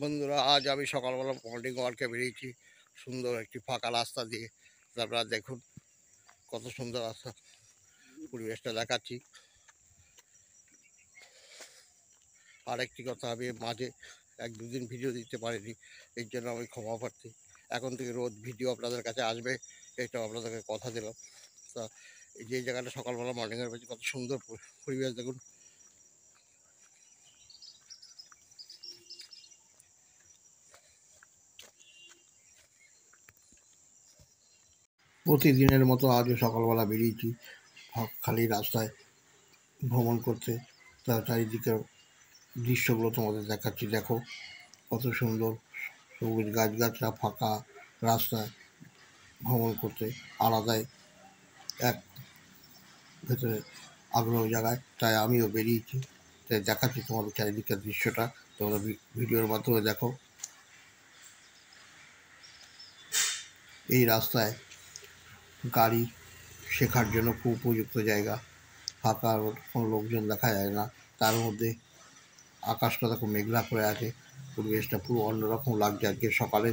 বন্ধুরা, আজ আমি সকালবেলা মর্নিং ওয়ার্কে বেরিয়েছি সুন্দর একটি ফাঁকা রাস্তা দিয়ে। আপনারা দেখুন কত সুন্দর রাস্তা, পরিবেশটা দেখাচ্ছি। আরেকটি কথা, আমি মাঝে 1-2 দিন ভিডিও দিতে পারিনি, এর জন্য আমি ক্ষমা প্রার্থী। এখন থেকে রোজ ভিডিও আপনাদের কাছে আসবে, এটা আপনাদেরকে কথা দিলাম। তা এই যে জায়গাটা সকালবেলা মর্নিংয়ের বেশি কত সুন্দর পরিবেশ দেখুন। প্রতিদিনের মতো আজও সকালবেলা বেরিয়েছি খালি রাস্তায় ভ্রমণ করতে। তার চারিদিকের দৃশ্যগুলো তোমাদের দেখাচ্ছি। দেখো কত সুন্দর সবুজ গাছগাছরা, ফাঁকা রাস্তায় ভ্রমণ করতে আলাদাই এক ভেতরে আগ্রহ জায়গায়। তাই আমিও বেরিয়েছি, তাই দেখাচ্ছি তোমাদের চারিদিকের দৃশ্যটা। তোমরা ভিডিওর মাধ্যমে দেখো। এই রাস্তায় গাড়ি শেখার জন্য খুব উপযুক্ত জায়গা। ফাঁকা রোড, কোনো লোকজন দেখা যায় না। তার মধ্যে আকাশটা দেখো মেঘলা করে আছে, পরিবেশটা পুরো অন্যরকম লাগছে আজকে সকালে।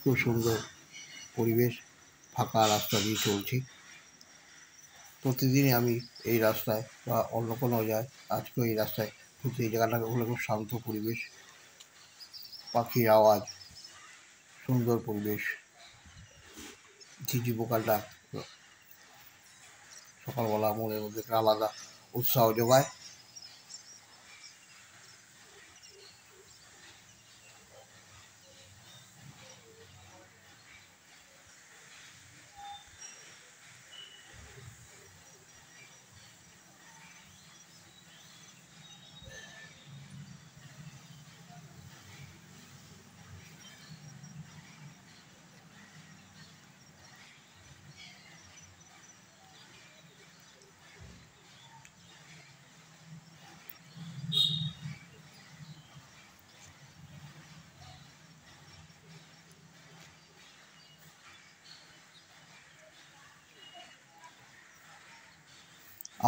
খুব সুন্দর পরিবেশ, ফাঁকা রাস্তা দিয়ে চলছি। প্রতিদিনই আমি এই রাস্তায় বা অন্য কোনো যায়, আজকেও এই রাস্তায় কিন্তু এই জায়গাটা হলো খুব শান্ত পরিবেশ, পাখির আওয়াজ, সুন্দর পরিবেশ, ঝিঝি পোকার ডাক সকালবেলা মনের মধ্যে একটা আলাদা উৎসাহ যোগায়।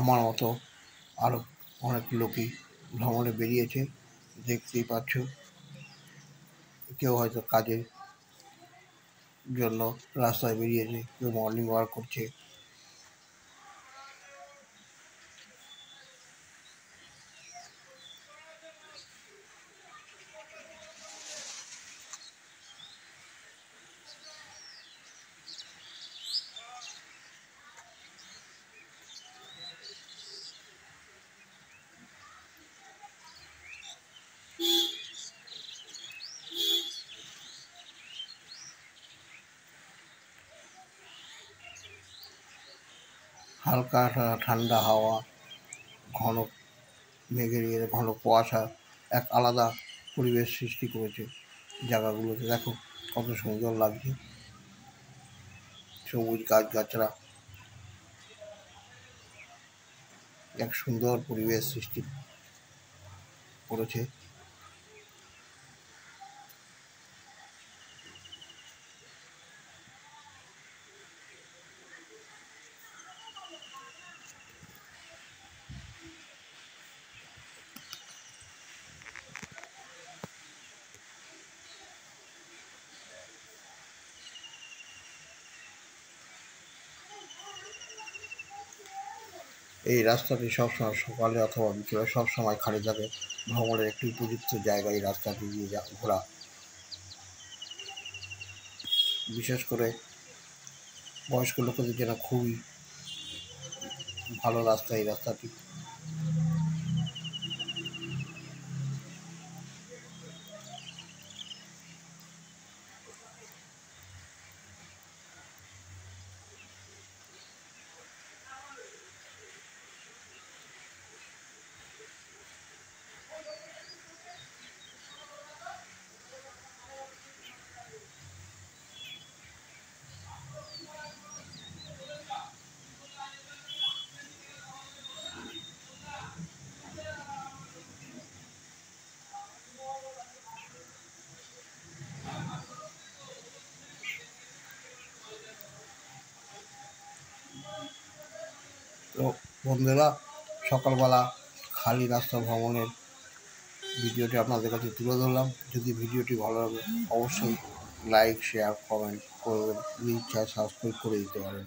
আমার মতো আরও অনেক লোকই ভ্রমণে বেরিয়েছে, দেখতেই পাচ্ছ। কেউ হয়তো কাজের জন্য রাস্তায় বেরিয়েছে, কেউ মর্নিং ওয়াক করছে। হালকা ঠান্ডা হাওয়া, ঘন মেঘের ঘন কুয়াশা এক আলাদা পরিবেশ সৃষ্টি করেছে জায়গাগুলোতে। দেখো কত সুন্দর লাগছে, সবুজ গাছগাছরা, এক সুন্দর পরিবেশ সৃষ্টি করেছে। এই রাস্তাটি সবসময় সকালে অথবা বিকেলে সবসময় খালি থাকে। ভ্রমণের একটি উপযুক্ত জায়গা এই রাস্তাটি দিয়ে ঘোরা। বিশেষ করে বয়স্ক লোকেদের জন্য খুবই ভালো রাস্তা এই রাস্তাটি। তো বন্ধুরা, সকালবেলা খালি রাস্তা ভ্রমণের ভিডিওটি আপনাদের কাছে তুলে ধরলাম। যদি ভিডিওটি ভালো লাগে অবশ্যই লাইক, শেয়ার, কমেন্ট করবেন। প্লিজ সাবস্ক্রাইব করে দিতে পারেন।